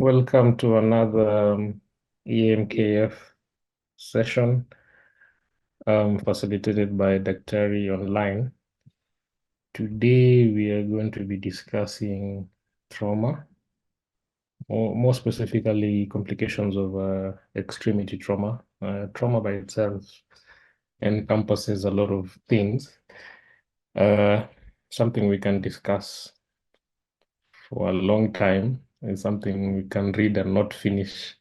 Welcome to another EMKF session facilitated by Daktari Online. Today we are going to be discussing trauma, or more specifically complications of extremity trauma. Trauma by itself encompasses a lot of things, uh, something we can discuss for a long time. It's something we can read and not finish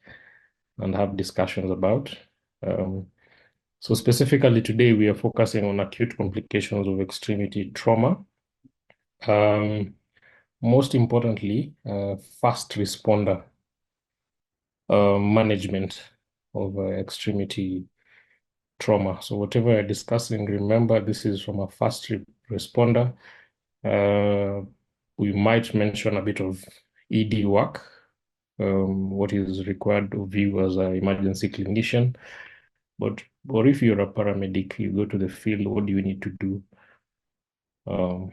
and have discussions about. So specifically today, we are focusing on acute complications of extremity trauma. Most importantly, fast responder management of extremity trauma. So whatever we're discussing, remember this is from a fast responder. We might mention a bit of ED work, what is required of you as an emergency clinician. Or if you're a paramedic, you go to the field, what do you need to do for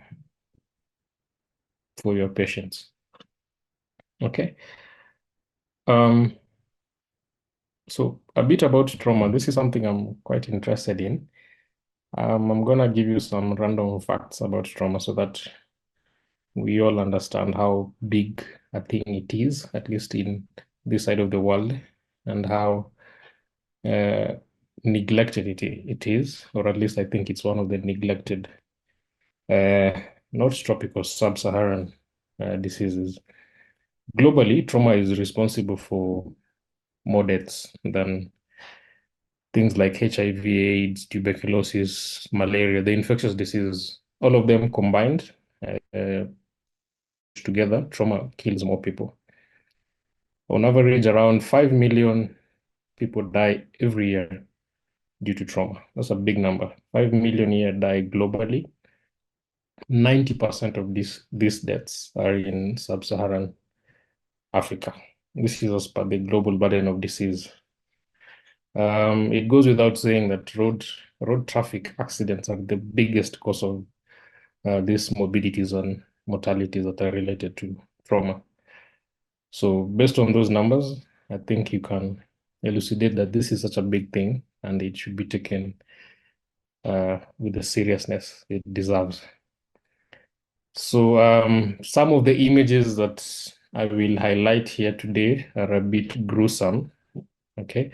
your patients? Okay. So a bit about trauma. This is something I'm quite interested in. I'm gonna give you some random facts about trauma so that we all understand how big a thing it is, at least in this side of the world, and how neglected it is, or at least I think it's one of the neglected, not tropical, sub-Saharan diseases. Globally, trauma is responsible for more deaths than things like HIV/AIDS, tuberculosis, malaria, the infectious diseases, all of them combined together, trauma kills more people. On average, around 5 million people die every year due to trauma. That's a big number. 5 million a year die globally. 90% of these deaths are in sub-Saharan Africa. This is as per the global burden of disease. It goes without saying that road traffic accidents are the biggest cause of these morbidities and mortalities that are related to trauma. So based on those numbers, I think you can elucidate that this is such a big thing and it should be taken with the seriousness it deserves. So some of the images that I will highlight here today are a bit gruesome, okay?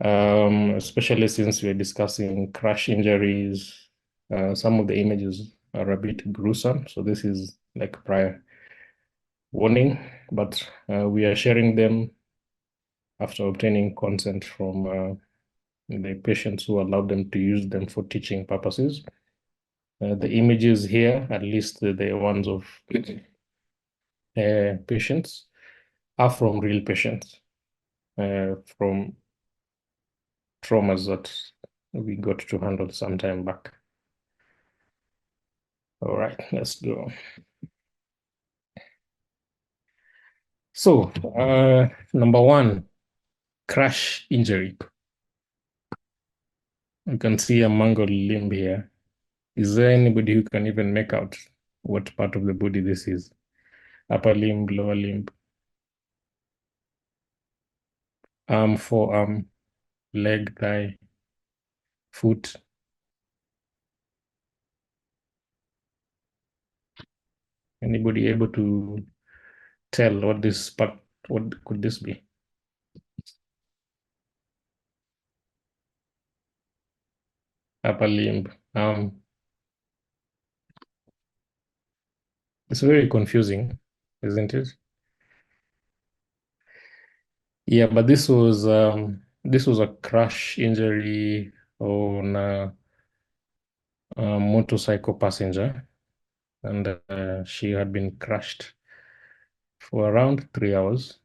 Especially since we're discussing crash injuries. Some of the images are a bit gruesome, so this is like prior warning, but we are sharing them after obtaining consent from the patients who allowed them to use them for teaching purposes. The images here, at least the ones of patients, are from real patients, from traumas that we got to handle some time back. All right, let's go. So, number one, crash injury. You can see a mangled limb here. Is there anybody who can even make out what part of the body this is? Upper limb, lower limb, arm, forearm, leg, thigh, foot. Anybody able to tell what this part, what could this be? Upper limb, arm. It's very confusing, isn't it? Yeah, but this was a crash injury on a motorcycle passenger, and she had been crushed for around 3 hours.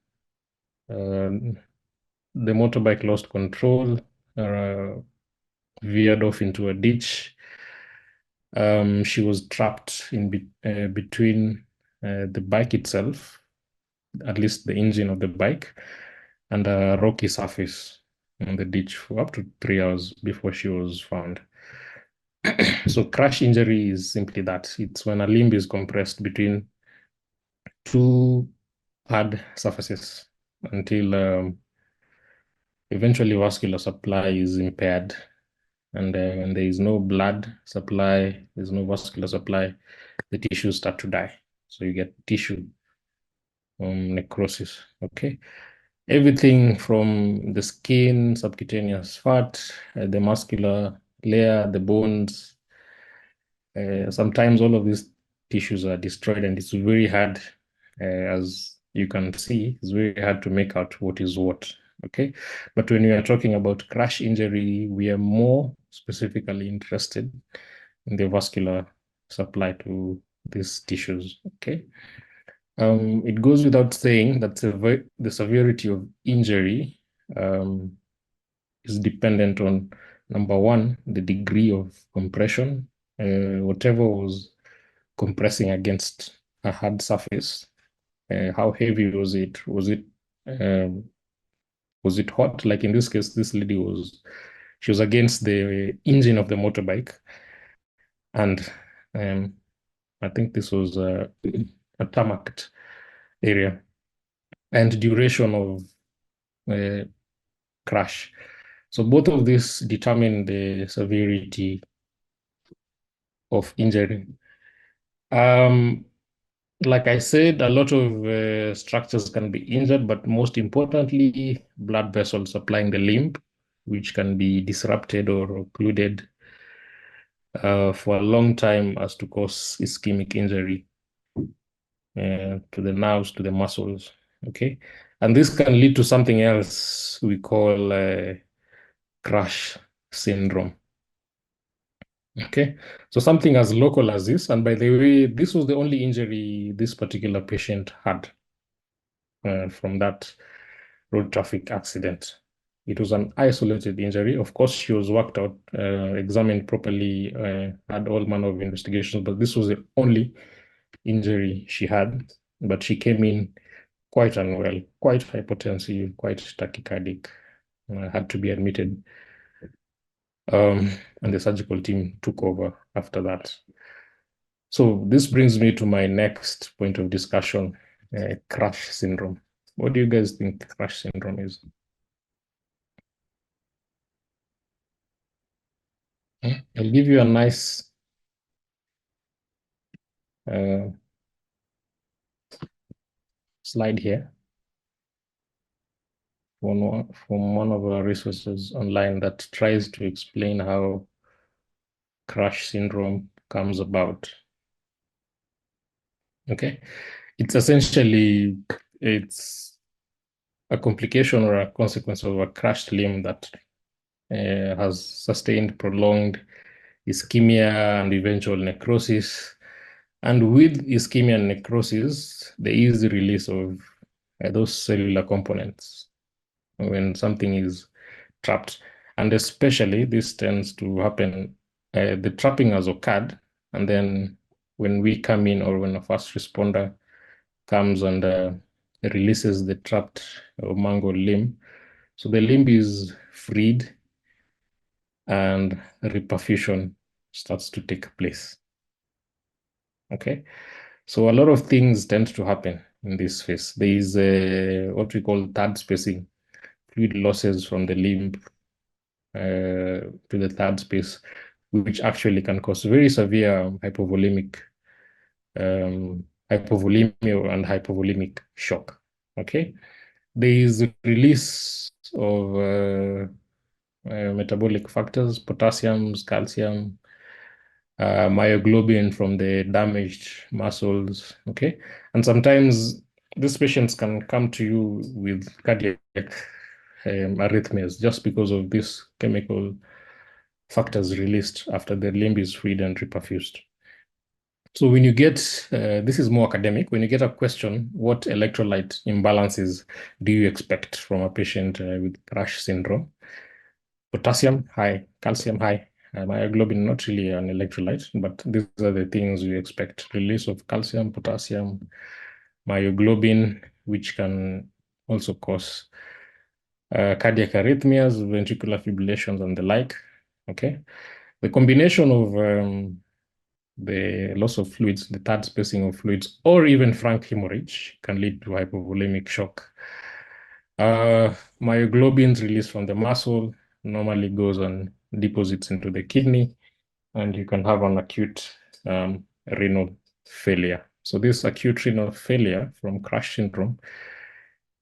The motorbike lost control, veered off into a ditch. She was trapped in between the bike itself, at least the engine of the bike, and a rocky surface in the ditch for up to 3 hours before she was found. So crash injury is simply that. It's when a limb is compressed between two hard surfaces until eventually vascular supply is impaired. And when there is no blood supply, there's no vascular supply, the tissues start to die. So you get tissue necrosis. Okay. Everything from the skin, subcutaneous fat, the muscular layer, the bones. Sometimes all of these tissues are destroyed, and it's very hard, as you can see, it's very hard to make out what is what. Okay. But when we are talking about crash injury, we are more specifically interested in the vascular supply to these tissues. Okay. It goes without saying that the severity of injury is dependent on, number one, the degree of compression. Whatever was compressing against a hard surface, how heavy was it? Um, was it hot? Like in this case, this lady she was against the engine of the motorbike, and um, I think this was a tarmac area, and duration of crash. So both of these determine the severity of injury. Um, like I said, a lot of structures can be injured, but most importantly, blood vessels supplying the limb, which can be disrupted or occluded for a long time as to cause ischemic injury to the nerves, to the muscles. Okay. And this can lead to something else we call crash syndrome. Okay, so something as local as this, and by the way, this was the only injury this particular patient had from that road traffic accident. It was an isolated injury. Of course, she was worked out, examined properly, had all manner of investigations, but this was the only injury she had. But she came in quite unwell, quite hypotensive, quite tachycardic, had to be admitted. And the surgical team took over after that. So this brings me to my next point of discussion, crash syndrome. What do you guys think crash syndrome is? I'll give you a nice uh, slide here from one of our resources online that tries to explain how crash syndrome comes about. Okay, it's a complication or a consequence of a crushed limb that has sustained prolonged ischemia and eventual necrosis. And with ischemia and necrosis, there is the release of those cellular components when something is trapped. And especially this tends to happen, the trapping has occurred, and then when we come in or when a first responder comes and releases the trapped or mangled limb, so the limb is freed and reperfusion starts to take place. Okay, so a lot of things tend to happen in this phase. There is what we call third spacing, fluid losses from the limb to the third space, which actually can cause very severe hypovolemia and hypovolemic shock. Okay, there is a release of metabolic factors, potassiums, calcium, myoglobin from the damaged muscles. Okay, and sometimes these patients can come to you with cardiac arrhythmias just because of these chemical factors released after the limb is freed and reperfused. So when you get, this is more academic, when you get a question, what electrolyte imbalances do you expect from a patient with crash syndrome? Potassium high, calcium high, myoglobin not really an electrolyte, but these are the things we expect. Release of calcium, potassium, myoglobin, which can also cause cardiac arrhythmias, ventricular fibrillations, and the like. Okay, the combination of the loss of fluids, the third spacing of fluids, or even frank hemorrhage can lead to hypovolemic shock. Myoglobins released from the muscle normally goes and deposits into the kidney, and you can have an acute renal failure. So this acute renal failure from crash syndrome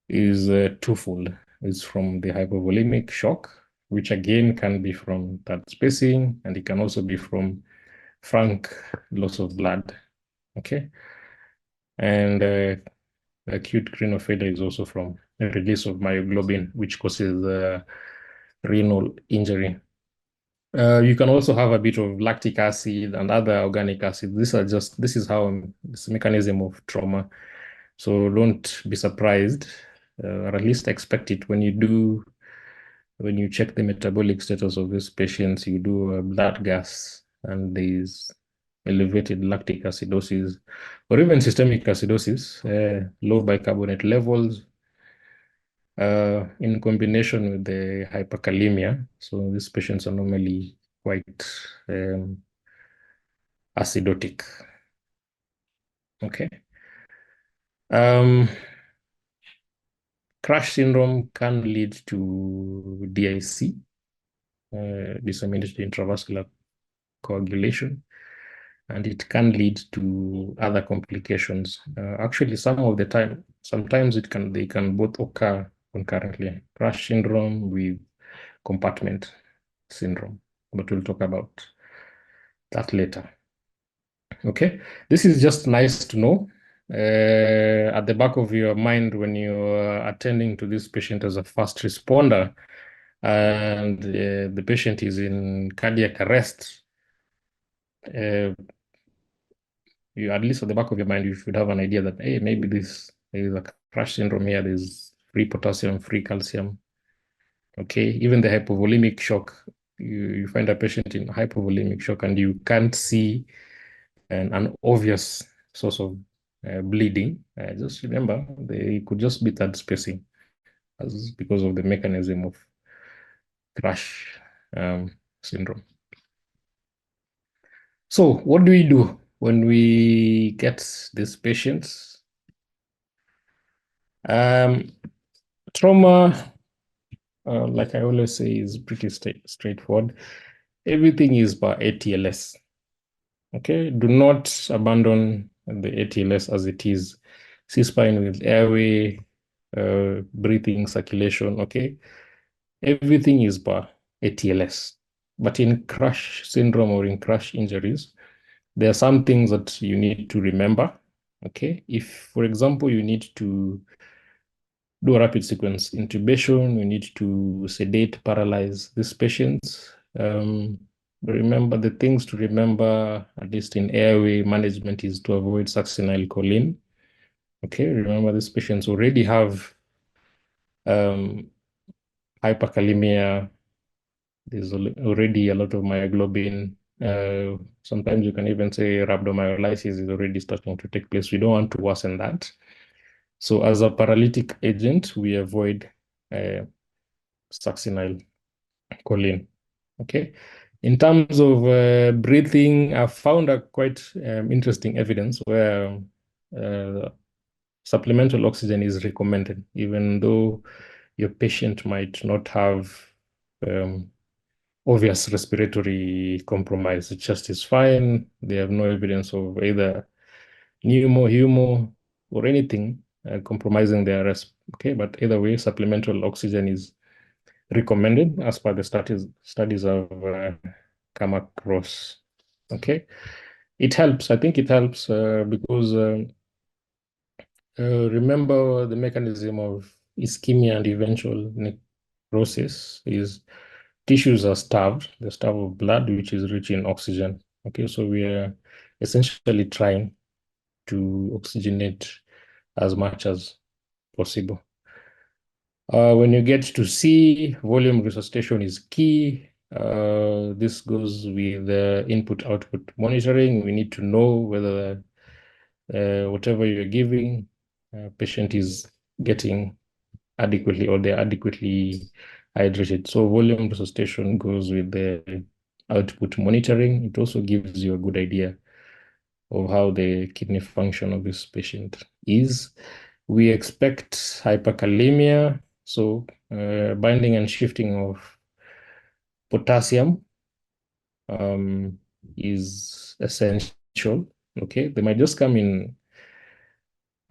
is twofold. It's from the hypovolemic shock, which again can be from third spacing, and it can also be from frank loss of blood. Okay. And acute renal failure is also from a release of myoglobin, which causes renal injury. You can also have a bit of lactic acid and other organic acids. This is how this mechanism of trauma. So don't be surprised, or at least expect it when you check the metabolic status of these patients, you do a blood gas and there's elevated lactic acidosis or even systemic acidosis, low bicarbonate levels, in combination with the hyperkalemia. So these patients are normally quite acidotic. Okay. Crash syndrome can lead to DIC, disseminated intravascular coagulation, and it can lead to other complications. Actually, sometimes they can both occur concurrently. Crash syndrome with compartment syndrome, but we'll talk about that later. Okay, this is just nice to know at the back of your mind when you're attending to this patient as a first responder and the patient is in cardiac arrest. You at least at the back of your mind, you should have an idea that, hey, maybe there is a crash syndrome here. There's free potassium, free calcium. Okay, even the hypovolemic shock, you find a patient in hypovolemic shock and you can't see an obvious source of bleeding. Just remember, they could just be third spacing because of the mechanism of crash syndrome. So what do we do when we get these patients? Trauma, like I always say, is pretty straightforward. Everything is by ATLS. Okay, do not abandon the ATLS as it is. C-spine with airway, breathing, circulation. Okay, everything is by ATLS. But in crash syndrome or in crash injuries, there are some things that you need to remember. Okay, if, for example, you need to do a rapid sequence intubation, you need to sedate, paralyze these patients. Remember the things to remember, at least in airway management, is to avoid succinylcholine. Okay, remember these patients already have hyperkalemia. There's already a lot of myoglobin. Sometimes you can even say rhabdomyolysis is already starting to take place. We don't want to worsen that. So as a paralytic agent, we avoid succinylcholine. Okay. In terms of breathing, I found a quite interesting evidence where supplemental oxygen is recommended, even though your patient might not have obvious respiratory compromise. The chest is fine. They have no evidence of either pneumo, humo, or anything compromising their resp. Okay, but either way, supplemental oxygen is recommended as per the studies I've come across. Okay, it helps. I think it helps because remember the mechanism of ischemia and eventual necrosis is tissues are starved. They're starved of blood, which is rich in oxygen. Okay, so we are essentially trying to oxygenate as much as possible. When you get to C, volume resuscitation is key. This goes with input-output monitoring. We need to know whether whatever you're giving, patient is getting adequately or they're adequately hydrated. So volume resuscitation goes with the output monitoring. It also gives you a good idea of how the kidney function of this patient is. We expect hyperkalemia, so binding and shifting of potassium is essential. Okay, they might just come in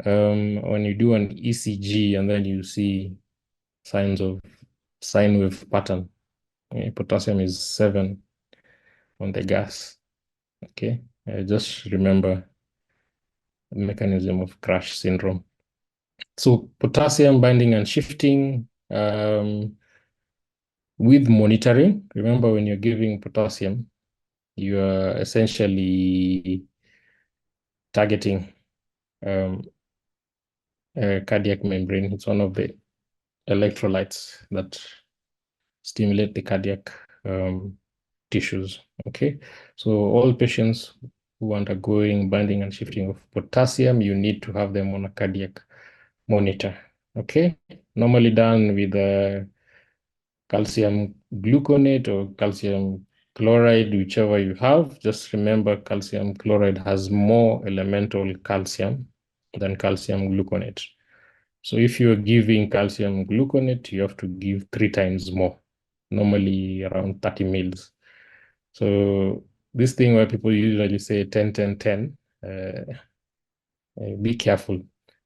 when you do an ECG and then you see signs of sine wave pattern. Potassium is 7 on the gas. Okay, just remember the mechanism of crash syndrome. So potassium binding and shifting with monitoring. Remember, when you're giving potassium, you are essentially targeting cardiac membrane. It's one of the electrolytes that stimulate the cardiac tissues. Okay, so all patients who are undergoing binding and shifting of potassium, you need to have them on a cardiac monitor. Okay, normally done with calcium gluconate or calcium chloride, whichever you have. Just remember, calcium chloride has more elemental calcium than calcium gluconate. So if you're giving calcium gluconate, you have to give 3 times more, normally around 30 mils. So this thing where people usually say 10, 10, 10, be careful.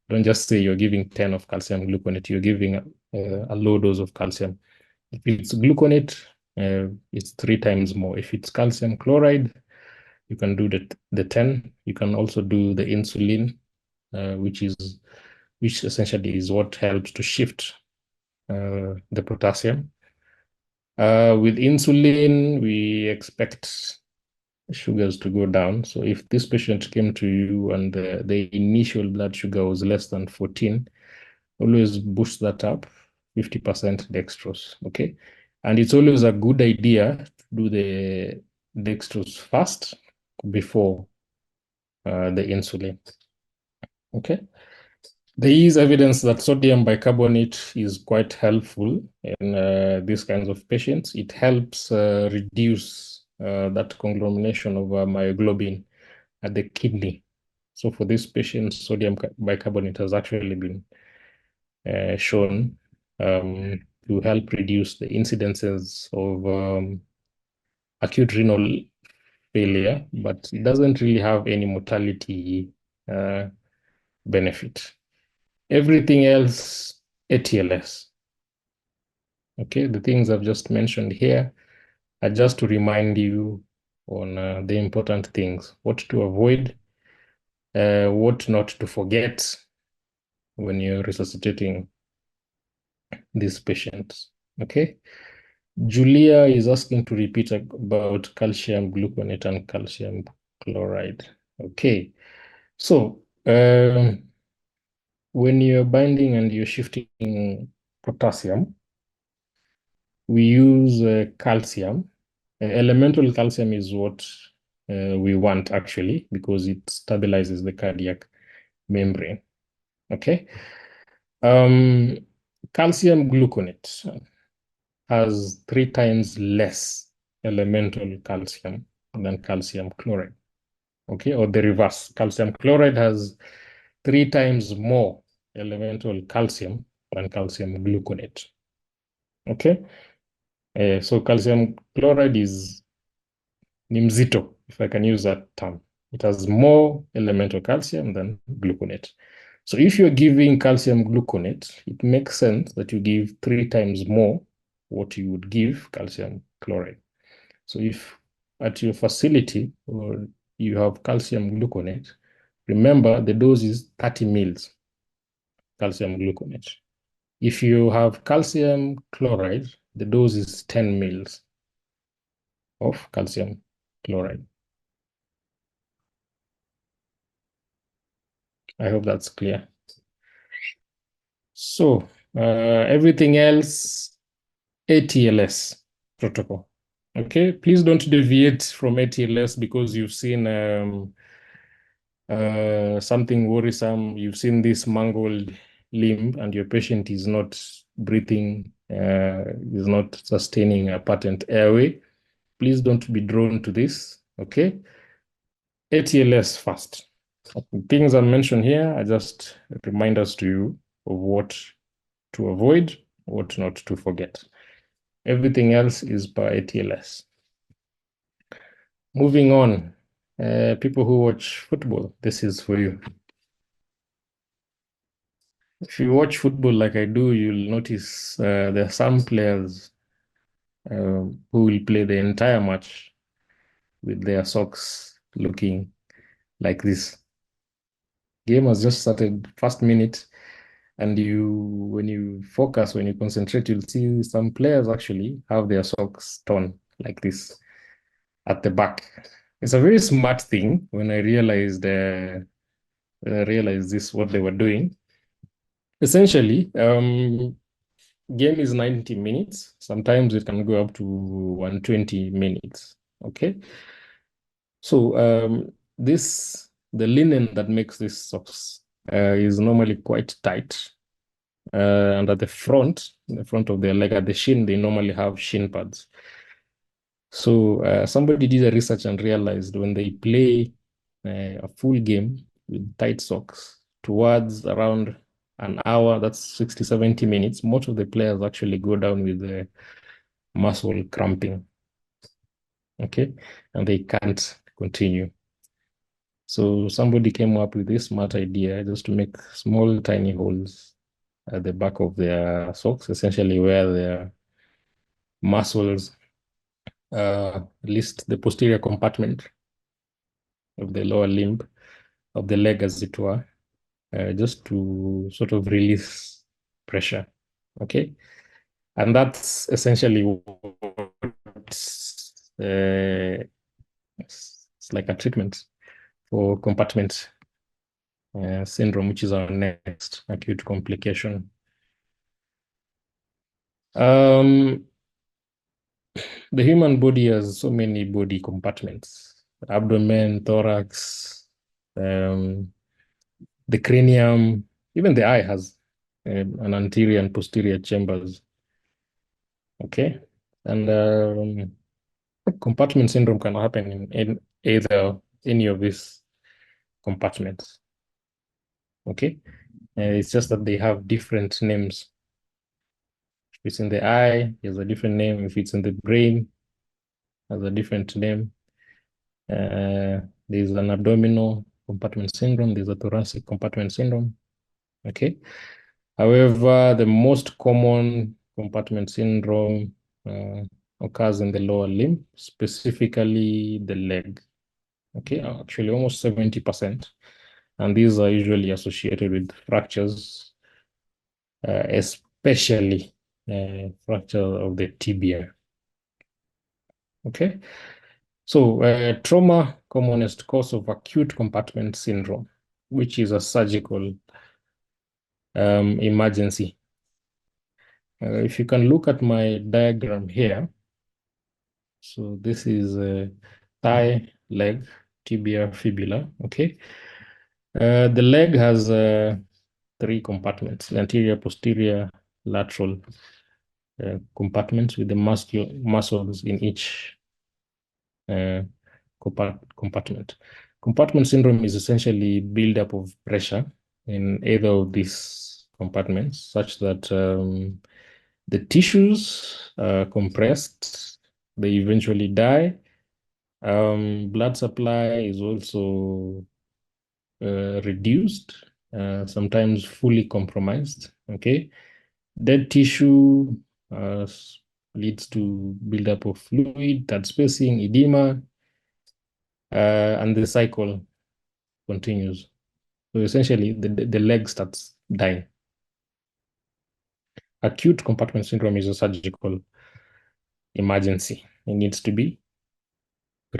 Don't just say you're giving 10 of calcium gluconate, you're giving a low dose of calcium. If it's gluconate, it's 3 times more. If it's calcium chloride, you can do the 10. You can also do the insulin, which essentially is what helps to shift the potassium. With insulin, we expect sugars to go down. So if this patient came to you and the initial blood sugar was less than 14, always boost that up, 50% dextrose, okay? And it's always a good idea to do the dextrose first before the insulin, okay? There is evidence that sodium bicarbonate is quite helpful in these kinds of patients. It helps reduce that conglomeration of myoglobin at the kidney. So for this patient, sodium bicarbonate has actually been shown to help reduce the incidences of acute renal failure, but it doesn't really have any mortality benefit. Everything else, ATLS. Okay, the things I've just mentioned here are just to remind you on the important things, what to avoid, what not to forget when you're resuscitating these patients. Okay, Julia is asking to repeat about calcium gluconate and calcium chloride. Okay, so when you're binding and you're shifting potassium, we use calcium. Elemental calcium is what we want actually, because it stabilizes the cardiac membrane. Okay. Calcium gluconate has 3 times less elemental calcium than calcium chloride. Okay, or the reverse. Calcium chloride has 3 times more elemental calcium than calcium gluconate. Okay, so calcium chloride is ni mzito, if I can use that term. It has more elemental calcium than gluconate. So if you're giving calcium gluconate, it makes sense that you give 3 times more what you would give calcium chloride. So if at your facility or you have calcium gluconate, remember the dose is 30 mils calcium gluconate. If you have calcium chloride, the dose is 10 mils of calcium chloride. I hope that's clear. So everything else, ATLS protocol. Okay, please don't deviate from ATLS because you've seen something worrisome. You've seen this mangled limb and your patient is not breathing, is not sustaining a patent airway. Please don't be drawn to this, okay? ATLS first. Things I mentioned here are just reminders to you of what to avoid, what not to forget. Everything else is per ATLS. Moving on, people who watch football, this is for you. If you watch football like I do, you'll notice there are some players who will play the entire match with their socks looking like this. Game has just started, first minute, and when you focus, when you concentrate, you'll see some players actually have their socks torn like this at the back. It's a very smart thing when I realized this, what they were doing. Essentially, game is 90 minutes. Sometimes it can go up to 120 minutes. Okay. So the linen that makes these socks is normally quite tight. And at the front of their leg, at the shin, they normally have shin pads. So somebody did a research and realized when they play a full game with tight socks towards around an hour, that's 60, 70 minutes, most of the players actually go down with the muscle cramping. Okay. And they can't continue. So somebody came up with this smart idea just to make small, tiny holes at the back of their socks, essentially where their muscles, at least the posterior compartment of the lower limb of the leg, as it were, just to sort of release pressure. Okay. And that's essentially what it's like a treatment for compartment syndrome, which is our next acute complication. The human body has so many body compartments: abdomen, thorax, the cranium, even the eye has an anterior and posterior chambers. Okay. And compartment syndrome can happen in either any of these compartments. Okay. It's just that they have different names. If it's in the eye, there's a different name. If it's in the brain, has a different name. There's an abdominal compartment syndrome. There's a thoracic compartment syndrome. Okay. However, the most common compartment syndrome occurs in the lower limb, specifically the leg. Okay, actually almost 70%. And these are usually associated with fractures, especially fracture of the tibia. Okay, so trauma, commonest cause of acute compartment syndrome, which is a surgical emergency. If you can look at my diagram here, so this is thigh, leg, tibia, fibula. Okay, the leg has three compartments: the anterior, posterior, lateral compartments with the muscles in each uh, compartment. Compartment syndrome is essentially buildup of pressure in either of these compartments, such that the tissues are compressed, they eventually die. Blood supply is also reduced, sometimes fully compromised. Okay. Dead tissue leads to buildup of fluid, that spacing, edema, and the cycle continues. So essentially, the leg starts dying. Acute compartment syndrome is a surgical emergency. It needs to be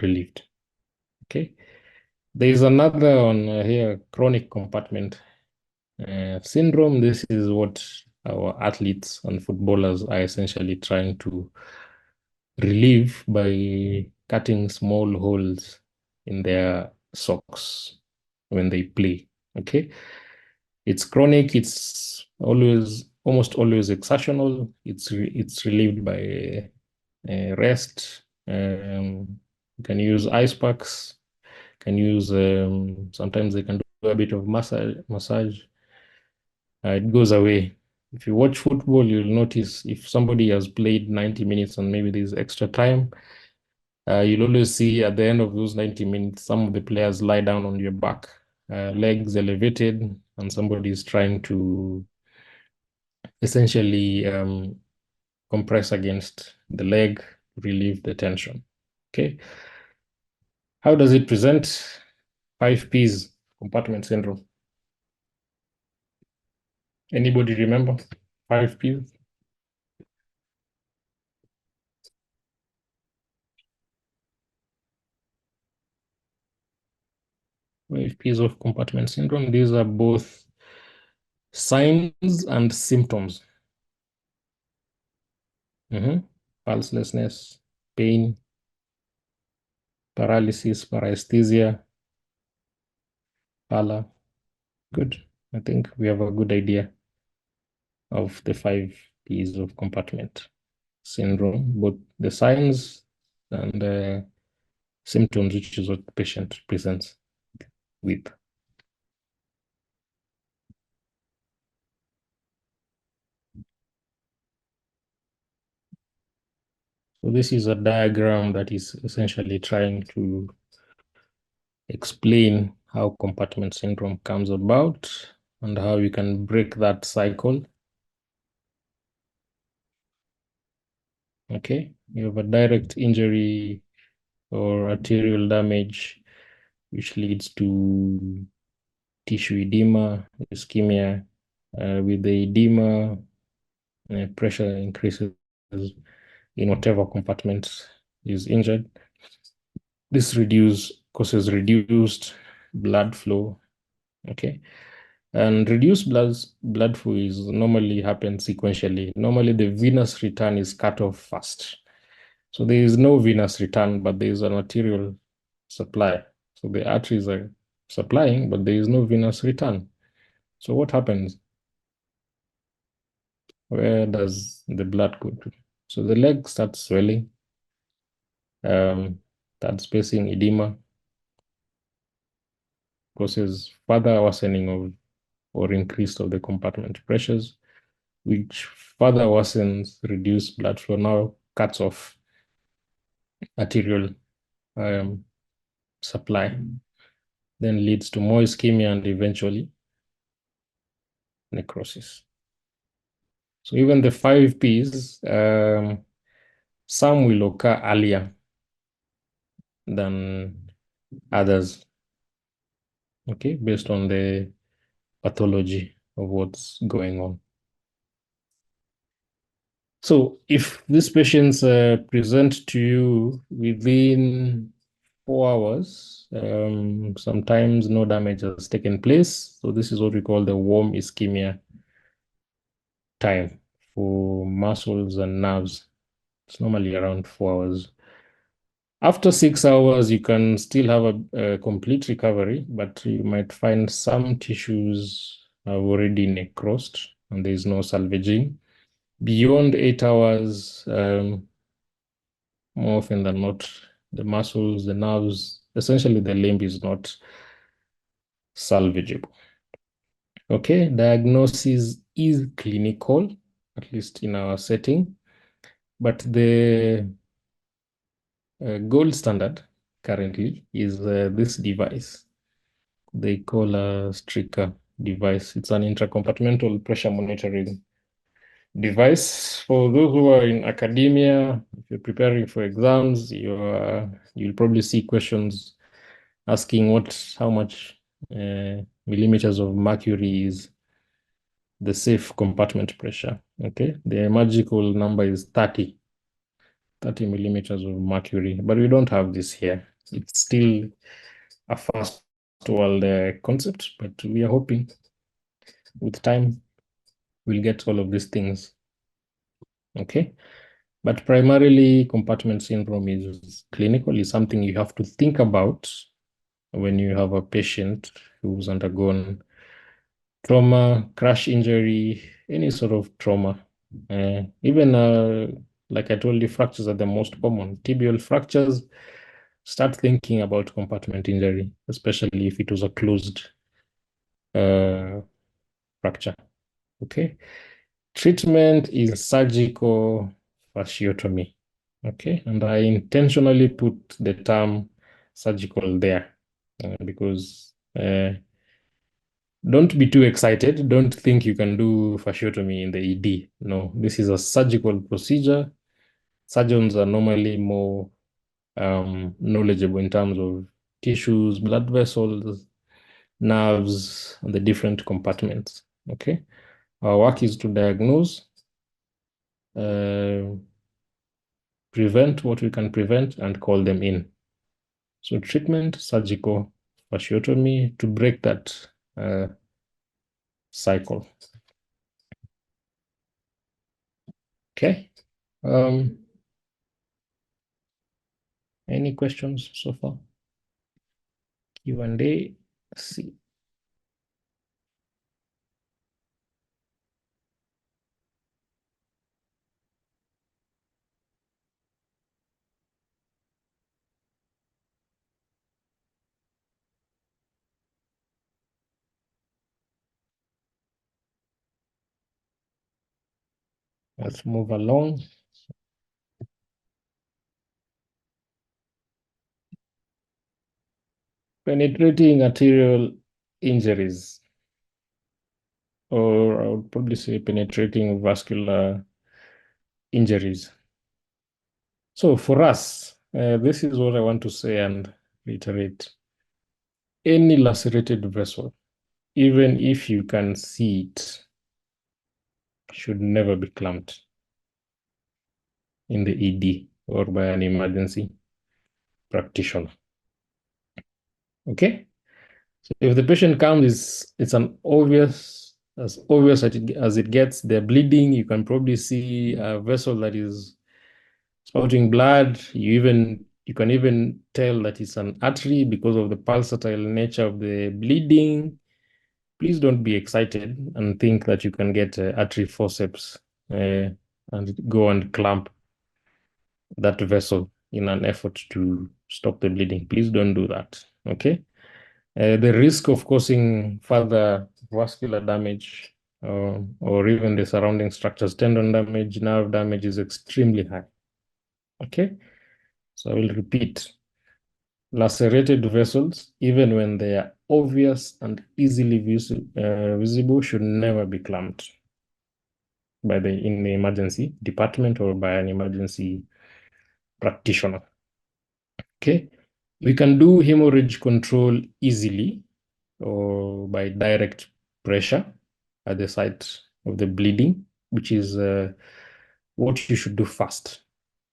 relieved. Okay. There is another one here, chronic compartment syndrome. This is what our athletes and footballers are essentially trying to relieve by cutting small holes in their socks when they play. Okay. It's chronic, it's almost always exertional. It's relieved by rest. You can use ice packs, can use, sometimes they can do a bit of massage. It goes away. If you watch football, you'll notice if somebody has played 90 minutes and maybe there's extra time, you'll always see at the end of those 90 minutes, some of the players lie down on your back, legs elevated, and somebody is trying to essentially compress against the leg, relieve the tension. Okay. How does it present? 5Ps, compartment syndrome. Anybody remember 5Ps? 5Ps of compartment syndrome. These are both signs and symptoms. Pulselessness, pain, paralysis, paresthesia, pallor. Good. I think we have a good idea of the 5Ps of compartment syndrome, both the signs and symptoms, which is what the patient presents with. So this is a diagram that is essentially trying to explain how compartment syndrome comes about and how you can break that cycle. Okay, you have a direct injury or arterial damage, which leads to tissue edema, ischemia. With the edema, pressure increases in whatever compartment is injured. This causes reduced blood flow. Okay. And reduced blood flow is normally happens sequentially. Normally, the venous return is cut off first. So there is no venous return, but there is an arterial supply. So the arteries are supplying, but there is no venous return. So what happens? Where does the blood go to? So the leg starts swelling, starts facing edema, causes further worsening of or increase of the compartment pressures, which further worsens reduced blood flow, now cuts off arterial supply, then leads to more ischemia and eventually necrosis. So even the 5Ps, some will occur earlier than others, okay, based on the pathology of what's going on. So if these patients present to you within 4 hours, sometimes no damage has taken place. So this is what we call the warm ischemia time for muscles and nerves. It's normally around 4 hours. After 6 hours, you can still have a complete recovery, but you might find some tissues have already necrosed and there is no salvaging. Beyond 8 hours, more often than not, the muscles, the nerves, essentially the limb is not salvageable. Okay, diagnosis is clinical, at least in our setting, but the gold standard currently is this device. They call a Striker device. It's an intracompartmental pressure monitoring device. For those who are in academia, if you're preparing for exams, you'll probably see questions asking how much millimeters of mercury is the safe compartment pressure. Okay, the magical number is 30 millimeters of mercury, but we don't have this here. It's still a first world concept, but we are hoping with time we'll get all of these things. Okay, but primarily compartment syndrome is clinical, is something you have to think about when you have a patient who's undergone trauma, crash injury, any sort of trauma. Even like I told you, fractures are the most common. Tibial fractures start thinking about compartment injury, especially if it was a closed fracture. Okay. Treatment is surgical fasciotomy. Okay. And I intentionally put the term surgical there because don't be too excited. Don't think you can do fasciotomy in the ED. No, this is a surgical procedure. Surgeons are normally more knowledgeable in terms of tissues, blood vessels, nerves, and the different compartments. Okay. Our work is to diagnose, uh, prevent what we can prevent, and call them in. So treatment, surgical fasciotomy to break that cycle. Okay. Any questions so far? Q&A. See. Let's move along. Penetrating arterial injuries, or I would probably say penetrating vascular injuries. So for us, this is what I want to say and reiterate. Any lacerated vessel, even if you can see it, should never be clamped in the ED or by an emergency practitioner. Okay? So if the patient comes, it's an as obvious as it gets. They're bleeding. You can probably see a vessel that is spouting blood. You can even tell that it's an artery because of the pulsatile nature of the bleeding. Please don't be excited and think that you can get artery forceps and go and clamp that vessel in an effort to stop the bleeding. Please don't do that. Okay. The risk of causing further vascular damage or even the surrounding structures, tendon damage, nerve damage is extremely high. Okay. So I will repeat. Lacerated vessels, even when they are obvious and easily visible, should never be clamped in the emergency department or by an emergency practitioner. Okay, we can do hemorrhage control easily or by direct pressure at the site of the bleeding, which is what you should do first.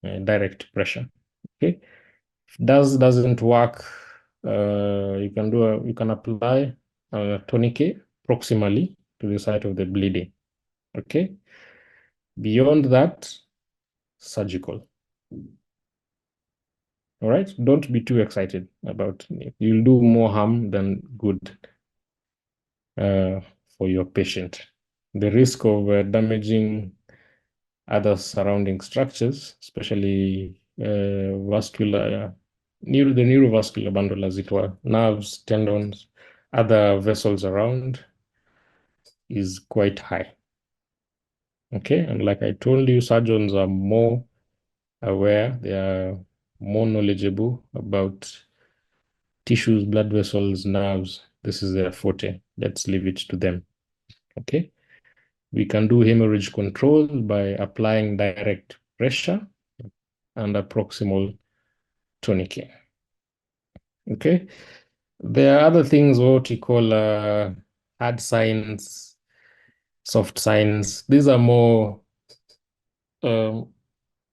Direct pressure. Okay, if doesn't work, you can apply a tourniquet proximally to the site of the bleeding. Okay, beyond that, surgical. All right, don't be too excited about it. You'll do more harm than good for your patient. The risk of damaging other surrounding structures, especially vascular, the neurovascular bundle, as it were, nerves, tendons, other vessels around, is quite high. Okay, and like I told you, surgeons are more aware, they are more knowledgeable about tissues, blood vessels, nerves. This is their forte. Let's leave it to them. Okay. We can do hemorrhage control by applying direct pressure and a proximal tourniquet. Okay. There are other things, what we call hard signs, soft signs. These are more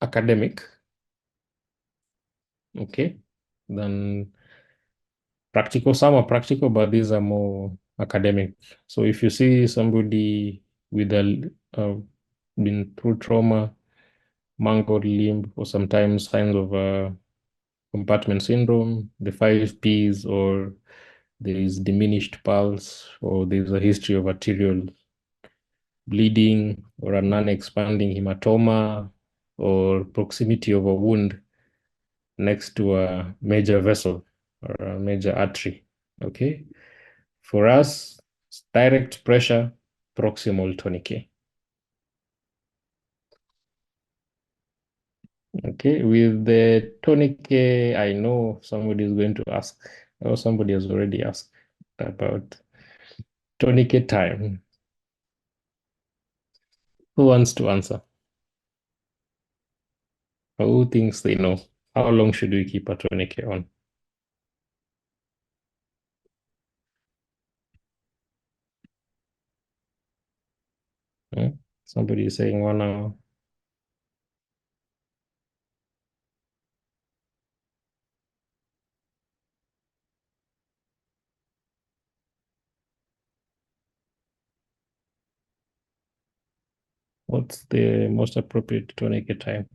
academic, okay, than practical. Some are practical, but these are more academic. So if you see somebody with been through trauma, mangled limb, or sometimes signs of compartment syndrome, the 5Ps, or there is diminished pulse, or there's a history of arterial bleeding, or a non-expanding hematoma, or proximity of a wound next to a major vessel or a major artery. Okay. For us, direct pressure, proximal tourniquet. Okay, with the tourniquet, I know somebody is going to ask, or somebody has already asked about tourniquet time. Who wants to answer? Or who thinks they know? How long should we keep a tourniquet on? Hmm? Somebody is saying 1 hour. What's the most appropriate tourniquet time?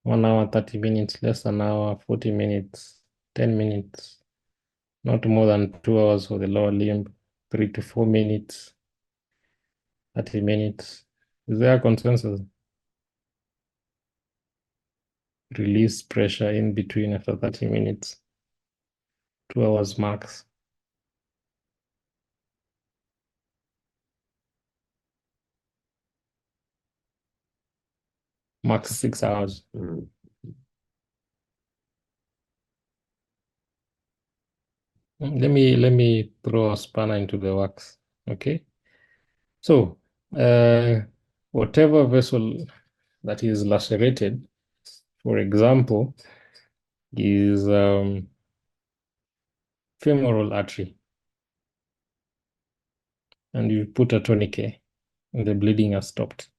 1 hour, 30 minutes, less than an hour, 40 minutes, 10 minutes, not more than 2 hours for the lower limb, 3 to 4 minutes, 30 minutes. Is there a consensus? Release pressure in between after 30 minutes, 2 hours max. Max 6 hours. Let me throw a spanner into the works. Okay. So whatever vessel that is lacerated, for example, is femoral artery, and you put a tourniquet, and the bleeding has stopped.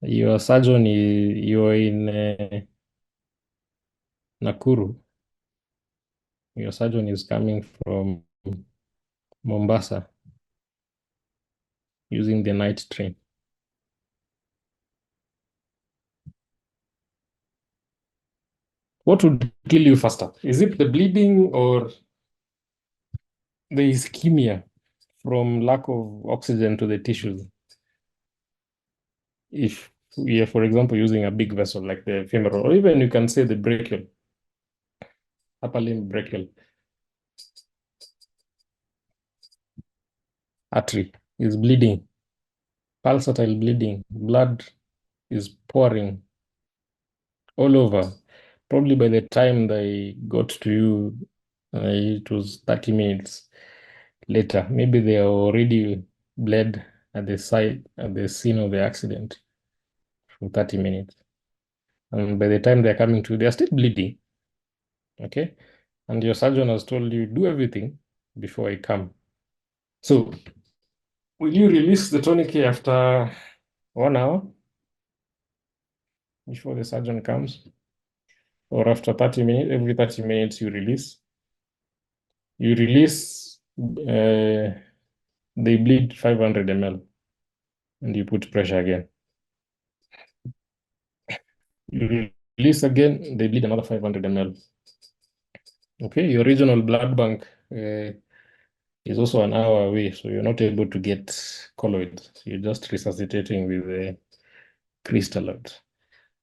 Your surgeon, you're in Nakuru. Your surgeon is coming from Mombasa using the night train. What would kill you faster? Is it the bleeding or the ischemia from lack of oxygen to the tissues? If we are, for example, using a big vessel like the femoral, or even you can say the brachial, upper limb brachial artery is bleeding, pulsatile bleeding, blood is pouring all over. Probably by the time they got to you, it was 30 minutes later. Maybe they are already bled at the site, at the scene of the accident for 30 minutes. And by the time they're coming to, they're still bleeding. Okay. And your surgeon has told you, do everything before I come. So, will you release the tourniquet after 1 hour before the surgeon comes? Or after 30 minutes, every 30 minutes you release? You release, they bleed 500 ml, and you put pressure again. You release again, they bleed another 500 ml. Okay, your regional blood bank is also an hour away, so you're not able to get colloids. You're just resuscitating with the crystalloids.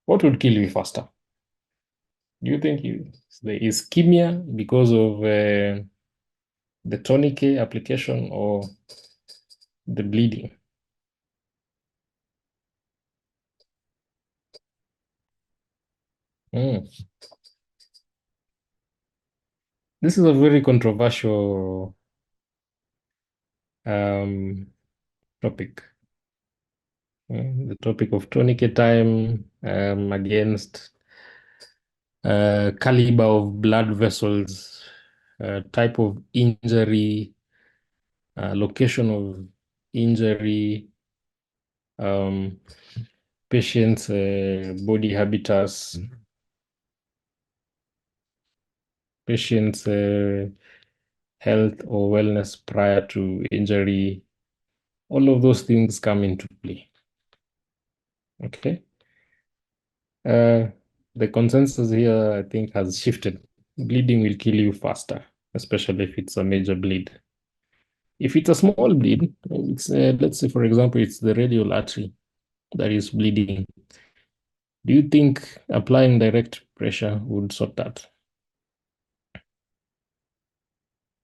What would kill you faster? Do you think the ischemia because of the tourniquet application or the bleeding? Mm. This is a very controversial topic. The topic of tourniquet time against caliber of blood vessels, type of injury, location of injury, um, patient's body habitus, patient's health or wellness prior to injury. All of those things come into play. Okay. The consensus here, I think, has shifted. Bleeding will kill you faster, especially if it's a major bleed. If it's a small bleed, it's let's say, for example, it's the radial artery that is bleeding. Do you think applying direct pressure would sort that?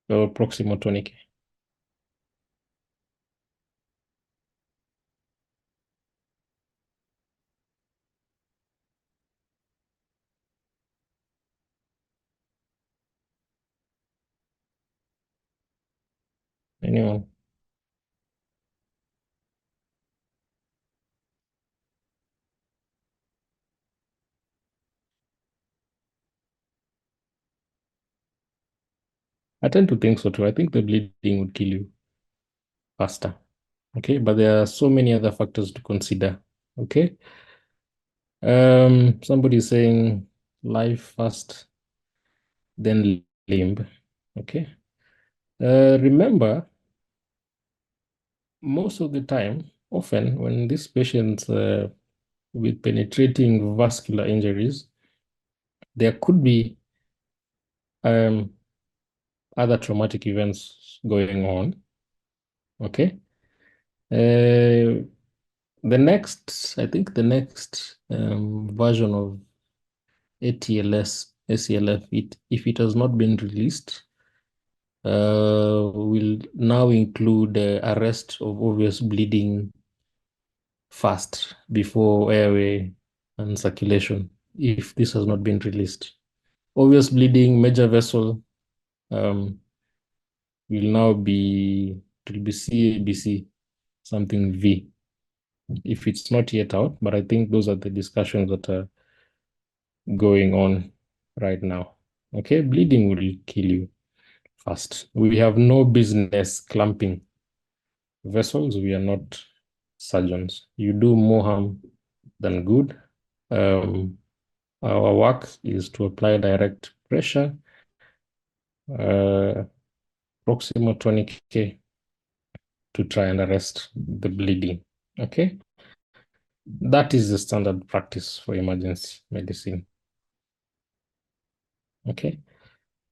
Or proximal tonic? Anyone? I tend to think so too. I think the bleeding would kill you faster. Okay, but there are so many other factors to consider. Okay. Somebody is saying life first, then limb. Okay. Remember, most of the time, often when these patients with penetrating vascular injuries, there could be um, other traumatic events going on. Okay. I think the next version of ATLS, ACLF, if it has not been released, will now include arrest of obvious bleeding fast before airway and circulation, if this has not been released. Obvious bleeding, major vessel, um, will now be, it will be CABC, something V, if it's not yet out, but I think those are the discussions that are going on right now. Okay, bleeding will kill you fast. We have no business clamping vessels. We are not surgeons. You do more harm than good. Um, our work is to apply direct pressure, uh, proximal tourniquet to try and arrest the bleeding. Okay, that is the standard practice for emergency medicine. Okay,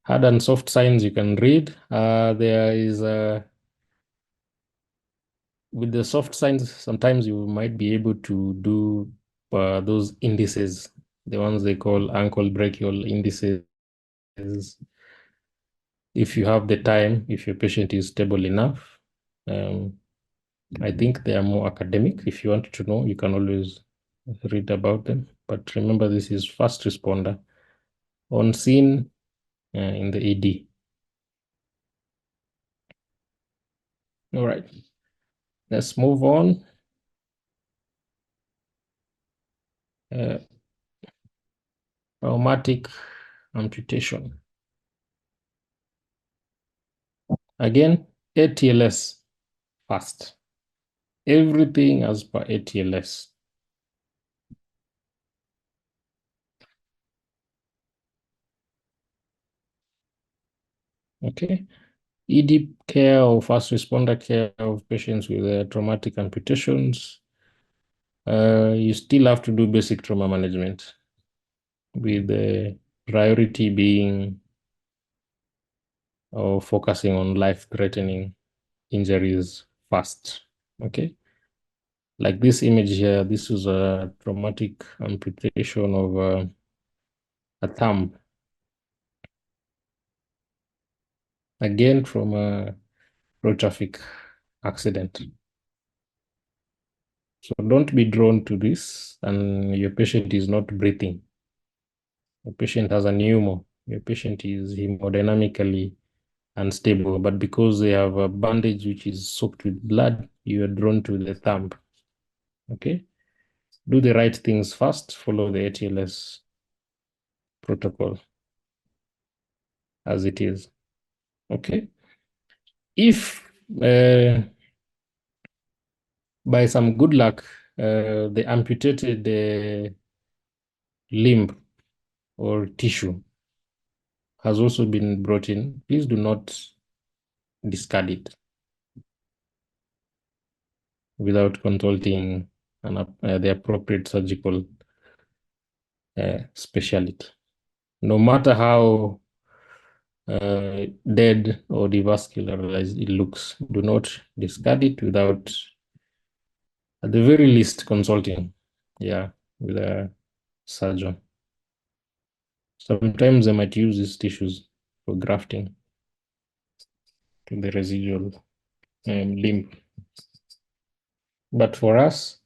hard and soft signs you can read. There is with the soft signs, sometimes you might be able to do those indices, the ones they call ankle brachial indices. If you have the time, if your patient is stable enough, I think they are more academic. If you want to know, you can always read about them. But remember, this is first responder on scene in the ED. All right, let's move on. Uh, traumatic amputation. Again, ATLS fast. Everything as per ATLS. Okay. ED care or first responder care of patients with traumatic amputations. You still have to do basic trauma management, with the priority being or focusing on life-threatening injuries first. Okay. Like this image here, this is a traumatic amputation of a thumb. Again, from a road traffic accident. So don't be drawn to this and your patient is not breathing. Your patient has a pneumo. Your patient is hemodynamically unstable, but because they have a bandage which is soaked with blood, you are drawn to the thumb. Okay? Do the right things first, follow the ATLS protocol as it is. Okay? If by some good luck, the amputated limb or tissue has also been brought in, please do not discard it without consulting the appropriate surgical specialty. No matter how dead or devascularized it looks. Do not discard it without, at the very least, consulting, with a surgeon. Sometimes they might use these tissues for grafting to the residual limb. But for us,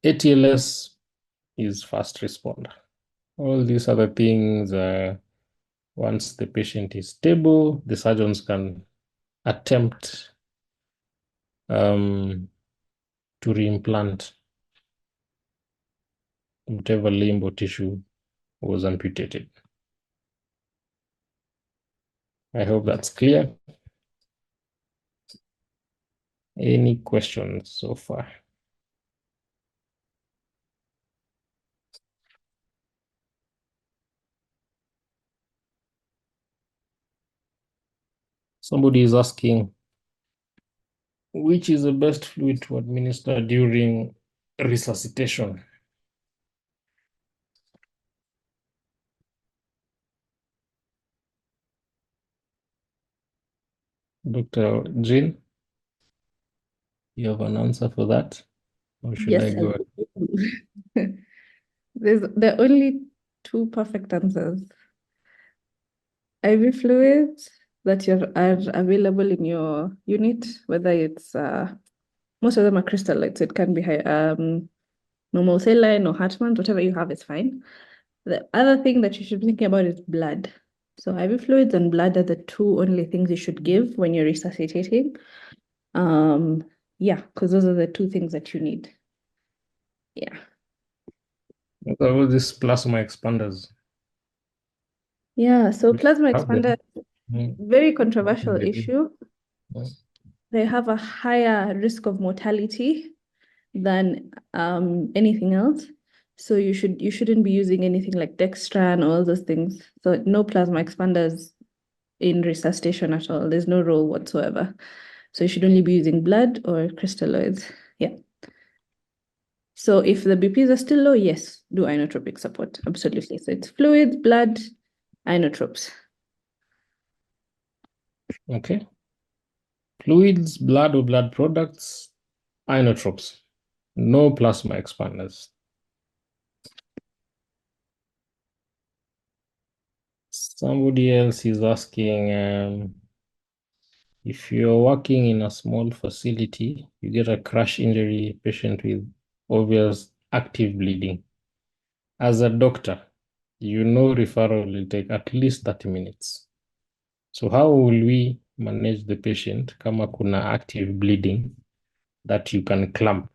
ATLS is fast responder. All these other things, once the patient is stable, the surgeons can attempt to reimplant whatever limb or tissue was amputated. I hope that's clear. Any questions so far? Somebody is asking, which is the best fluid to administer during resuscitation? Dr. Jean, you have an answer for that? Or should I Yes, go? there are only two perfect answers. IV fluids that are available in your unit, whether it's most of them are crystalloids, so it can be normal saline or Hartmann's, whatever you have is fine. The other thing that you should be thinking about is blood. So IV fluids and blood are the two only things you should give when you're resuscitating. Yeah, because those are the two things that you need. Yeah. What about these plasma expanders? Yeah, so We plasma have them. expander, Mm, very what can controversial they do? issue. Mm. They have a higher risk of mortality than anything else. So you shouldn't be using anything like Dextran or all those things. So no plasma expanders in resuscitation at all. There's no role whatsoever. So you should only be using blood or crystalloids. Yeah. So if the BPs are still low, yes, do inotropic support. Absolutely. So it's fluids, blood, inotropes. Okay. Fluids, blood or blood products, inotropes. No plasma expanders. Somebody else is asking, if you're working in a small facility, you get a crash injury patient with obvious active bleeding. As a doctor, you know referral will take at least 30 minutes. So how will we manage the patient kama kuna active bleeding that you can clamp?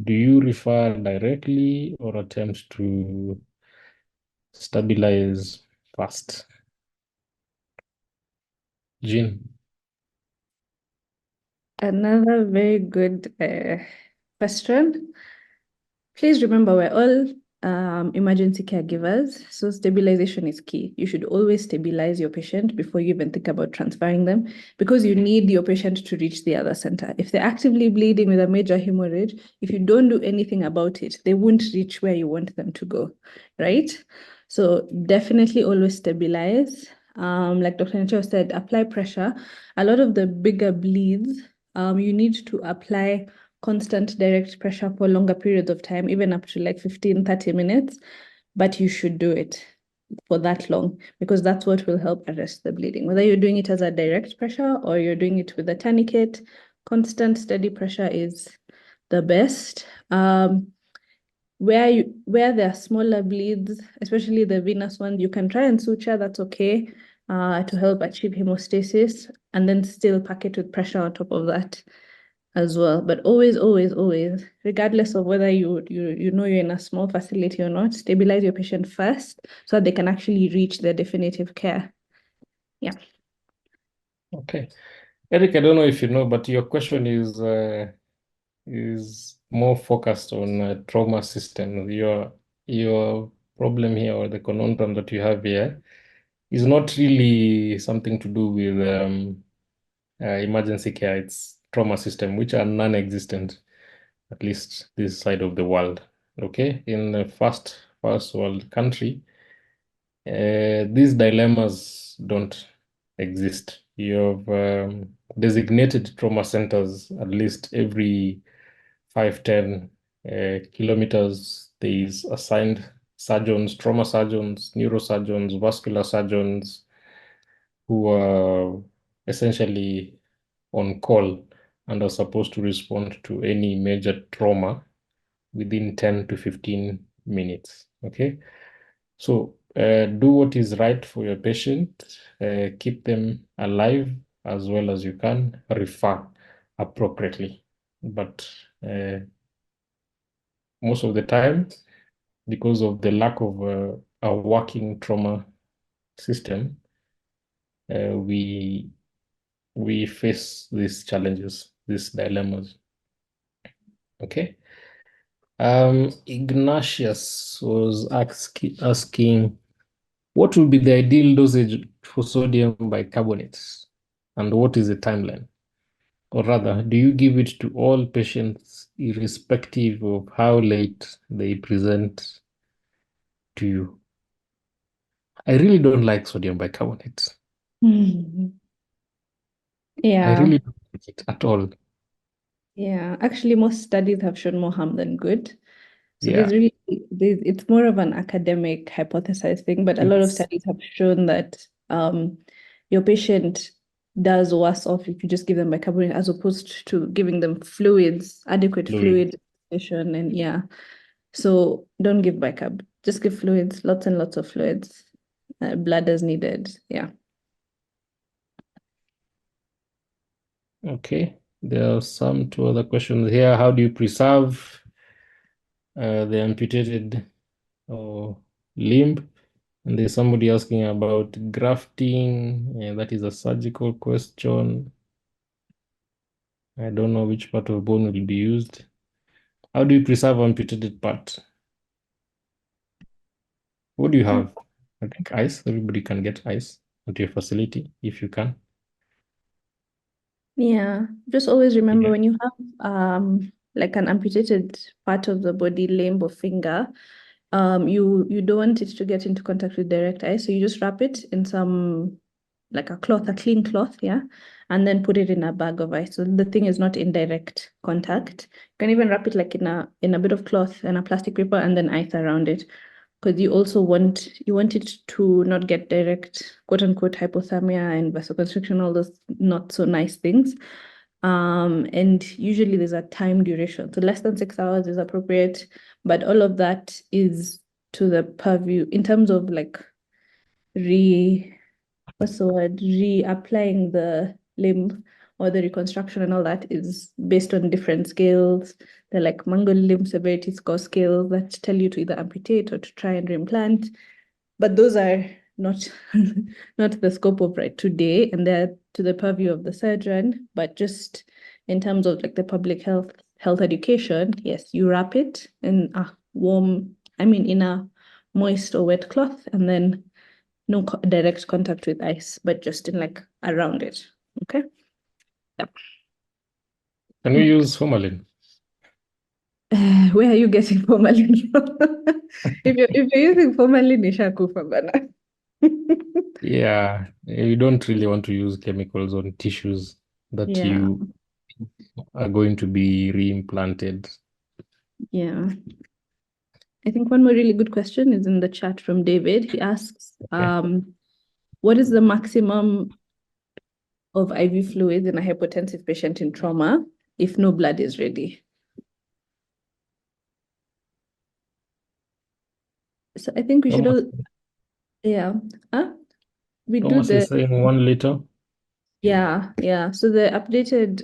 Do you refer directly or attempt to stabilize fast? Jean? Another very good question. Please remember, we're all emergency caregivers, so stabilization is key. You should always stabilize your patient before you even think about transferring them, because you need your patient to reach the other center. If they're actively bleeding with a major hemorrhage, if you don't do anything about it, they won't reach where you want them to go, right? So definitely always stabilize. Like Dr. Nacho said, apply pressure. A lot of the bigger bleeds, you need to apply constant direct pressure for longer periods of time, even up to like 15, 30 minutes. But you should do it for that long, because that's what will help arrest the bleeding. Whether you're doing it as a direct pressure or you're doing it with a tourniquet, constant steady pressure is the best. Where there are smaller bleeds, especially the venous ones, you can try and suture, that's okay, to help achieve hemostasis, and then still pack it with pressure on top of that as well. But always, always, always, regardless of whether you know you're in a small facility or not, stabilize your patient first so that they can actually reach their definitive care. Yeah. Okay. Eric, I don't know if you know, but your question is more focused on trauma system. Your problem here, or the conundrum that you have here, is not really something to do with emergency care. It's trauma system, which are non-existent, at least this side of the world. Okay, in the first world country, These dilemmas don't exist. You have designated trauma centers at least every 5, 10 kilometers. There is assigned surgeons, trauma surgeons, neurosurgeons, vascular surgeons who are essentially on call and are supposed to respond to any major trauma within 10 to 15 minutes. Okay. So do what is right for your patient, keep them alive as well as you can, refer appropriately. But most of the time, because of the lack of a working trauma system, we face these challenges, these dilemmas. Okay. Ignatius was asking, what would be the ideal dosage for sodium bicarbonate, and what is the timeline? Or rather, do you give it to all patients irrespective of how late they present to you? I really don't like sodium bicarbonate. Mhm. I Yeah, really don't like it at all. yeah. Actually, most studies have shown more harm than good. So Yeah, it's more of an academic hypothesized thing, but a lot of it's studies have shown that your patient does worse off if you just give them bicarbonate as opposed to giving them fluids, adequate fluid. fluid station, and yeah. So don't give bicarb. Just give fluids, lots and lots of fluids. Blood as needed. Yeah. Okay. There are some two other questions here. How do you preserve the amputated limb? And there's somebody asking about grafting, and that is a surgical question. I don't know which part of bone will be used. How do you preserve amputated part? What do you have? I think ice. Everybody can get ice at your facility if you can. Yeah, just always remember Yeah. when you have like an amputated part of the body, limb or finger, you don't want it to get into contact with direct ice, so you just wrap it in some like a cloth, a clean cloth, yeah, and then put it in a bag of ice. So the thing is not in direct contact. You can even wrap it like in a bit of cloth and a plastic paper and then ice around it because you want it to not get direct quote unquote hypothermia and vasoconstriction, all those not so nice things. And usually there's a time duration. So less than 6 hours is appropriate, but all of that is to the purview in terms of like what's the word, reapplying the limb or the reconstruction and all that is based on different scales. They're like mangled limb severity score scales that tell you to either amputate or to try and reimplant. But those are not not the scope of right today, and they're to the purview of the surgeon. But just in terms of like the public health education, yes, you wrap it in a in a moist or wet cloth, and then no direct contact with ice, but just in like around it. Okay. Yep. Can we use formalin? Where are you getting formalin from? If you're using formalin, ishakufa bana. Yeah, you don't really want to use chemicals on tissues that Yeah, you are going to be reimplanted. yeah. I think one more really good question is in the chat from David. He asks, Okay. what is the maximum of IV fluids in a hypotensive patient in trauma if no blood is ready? So I think we should Thomas, all, yeah. Huh? We do Thomas is the, saying 1 liter. yeah. So the updated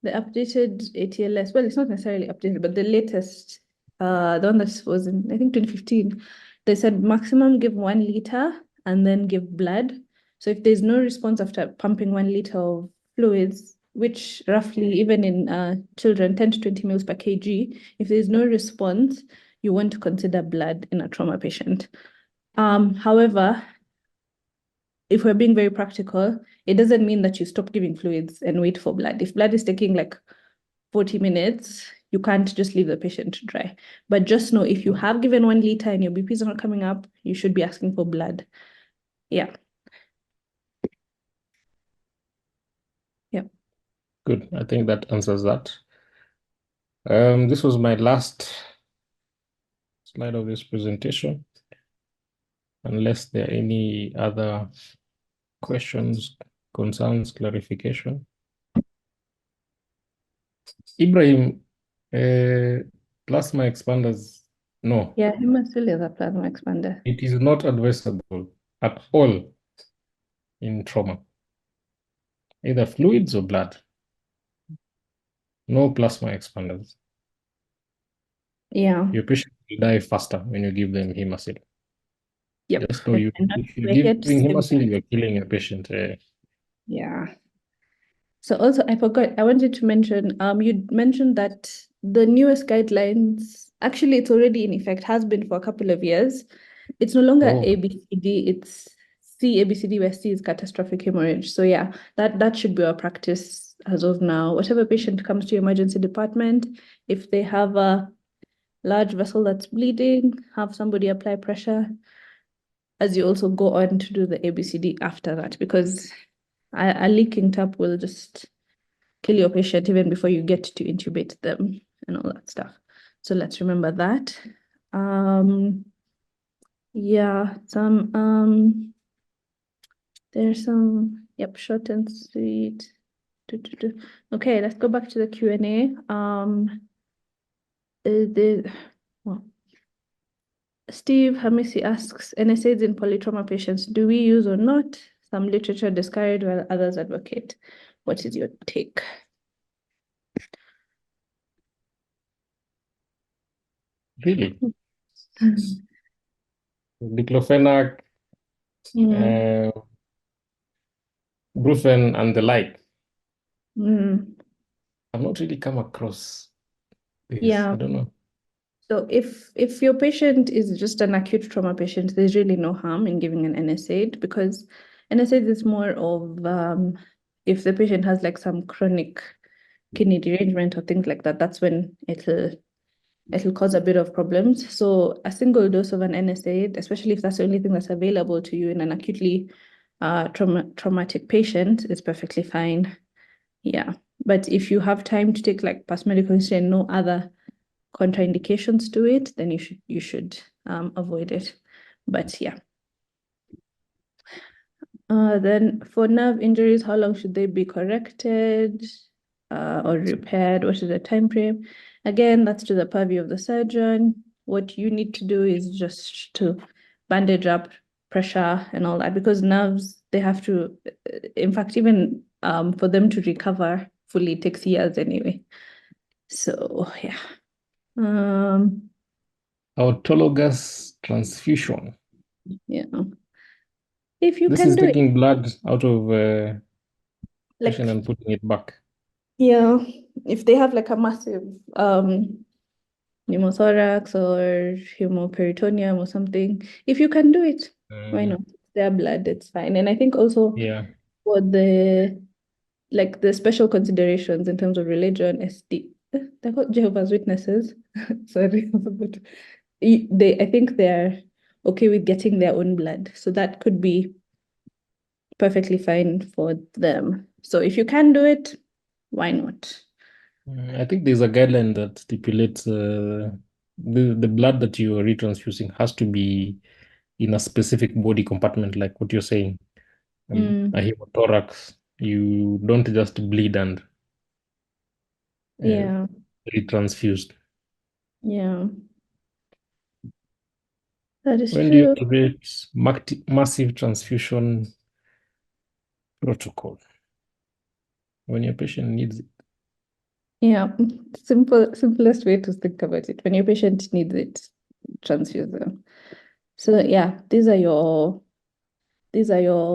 ATLS, well, it's not necessarily updated, but the latest, the one that was in, I think 2015, they said maximum give 1 liter and then give blood. So if there's no response after pumping 1 liter of fluids, which roughly, even in children, 10 to 20 mils per kg, if there's no response, you want to consider blood in a trauma patient. However, if we're being very practical, it doesn't mean that you stop giving fluids and wait for blood. If blood is taking like 40 minutes, you can't just leave the patient dry. But just know if you have given 1 liter and your BP is not coming up, you should be asking for blood. Yeah. Yeah. Good. I think that answers that. This was my last slide of this presentation, unless there are any other questions, concerns, clarification. Ibrahim, plasma expanders, no, Yeah, hemophilia is a plasma expander. it is not advisable at all in trauma, either fluids or blood. No plasma expanders. Yeah. Your patient will die faster when you give them hemocell. Yep. Just know you, if you're We're here to giving save hemocell, lives. you're killing your patient. Yeah. So also, I forgot, I wanted to mention, you mentioned that the newest guidelines, actually it's already in effect, has been for a couple of years. It's no longer Oh, ABCD, it's C, where C is catastrophic hemorrhage. So yeah, that should be our practice as of now. Whatever patient comes to your emergency department, if they have a large vessel that's bleeding, have somebody apply pressure, as you also go on to do the ABCD after that, because a leaking tap will just kill your patient even before you get to intubate them and all that stuff. So let's remember that. Yeah, there's some, yep, short and sweet. Okay, let's go back to the Q&A. Well, Steve Hamisi asks, NSAIDs in polytrauma patients, do we use or not? Some literature discourage while others advocate. What is your take? really? Diclofenac, Mm, Brufen, and the like. mm, I've not really come across this. yeah. I don't know. So if your patient is just an acute trauma patient, there's really no harm in giving an NSAID, because NSAID is more of if the patient has like some chronic kidney derangement or things like that, that's when it'll cause a bit of problems. So a single dose of an NSAID, especially if that's the only thing that's available to you in an acutely traumatic patient, is perfectly fine. Yeah. But if you have time to take like past medical history and no other contraindications to it, then you should avoid it. But yeah. Then for nerve injuries, how long should they be corrected or repaired? What is the time frame? Again, that's to the purview of the surgeon. What you need to do is just to bandage up, pressure, and all that, because nerves, they have to, in fact, even for them to recover fully takes years anyway. So yeah. Autologous transfusion. Yeah. If you This can is do it, taking blood out of patient like, and putting it back. yeah, if they have like a massive pneumothorax or hemoperitoneum or something, if you can do it, why not? Their blood, it's fine. And I think also Yeah. for the like the special considerations in terms of religion, they're called Jehovah's Witnesses. Sorry, but I think they're okay with getting their own blood. So that could be perfectly fine for them. So if you can do it, why not? I think there's a guideline that stipulates the blood that you are retransfusing has to be in a specific body compartment, like what you're saying. A hemothorax, you don't just bleed and uh, Yeah, retransfused. yeah, that is When do you true. activate massive transfusion protocol? When your patient needs it. Yeah, simplest way to think about it. When your patient needs it, transfuse them. So yeah, these are your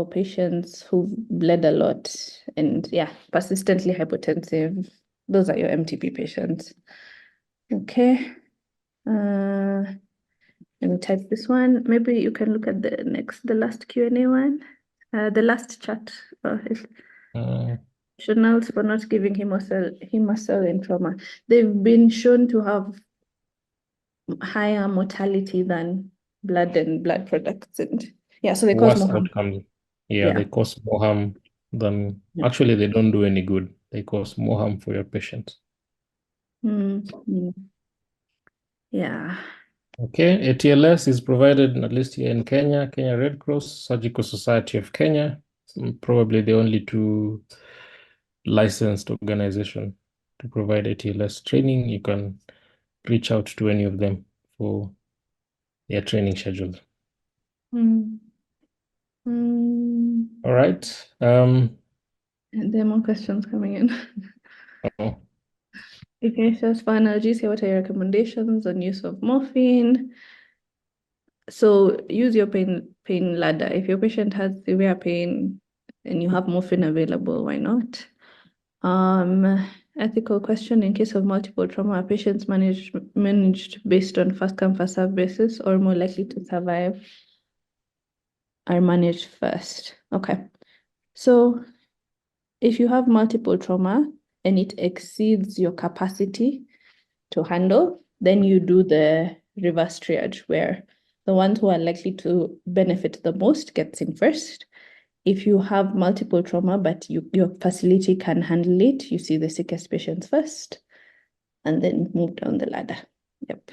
patients who've bled a lot and yeah, persistently hypotensive. Those are your MTP patients. Okay. Uh, let me type this one. Maybe you can look at the last Q&A one. The last chat. professionals for not giving hemocell trauma. They've been shown to have higher mortality than blood and blood products, and yeah, so they cause Worse more harm. outcomes. Yeah, Yeah. they cause more harm than Yeah. actually they don't do any good. They cause more harm for your patient. Yeah. Okay, ATLS is provided at least here in Kenya, Kenya Red Cross, Surgical Society of Kenya, probably the only two licensed organization to provide ATLS training. You can reach out to any of them for their training schedules. Mm. Mm. All right. And there are more questions coming in. Okay, so as for analgesic, what are your recommendations on use of morphine? So use your pain ladder. If your patient has severe pain and you have morphine available, why not? Ethical question: in case of multiple trauma, are patients managed based on first come first serve basis, or more likely to survive are managed first? Okay, so if you have multiple trauma and it exceeds your capacity to handle, then you do the reverse triage, where the ones who are likely to benefit the most gets in first. If you have multiple trauma, but your facility can handle it, you see the sickest patients first and then move down the ladder. Yep.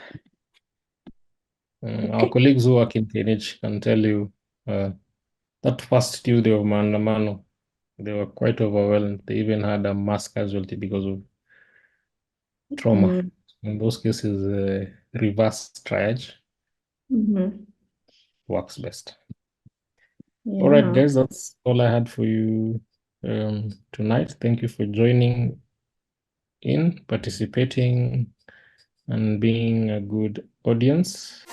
Our Okay. colleagues who work in KNH can tell you that first Tuesday of Maandamano, they were quite overwhelmed. They even had a mass casualty because of trauma. In those cases, reverse triage works best. All right, Yeah. guys, that's all I had for you tonight. Thank you for joining in, participating, and being a good audience.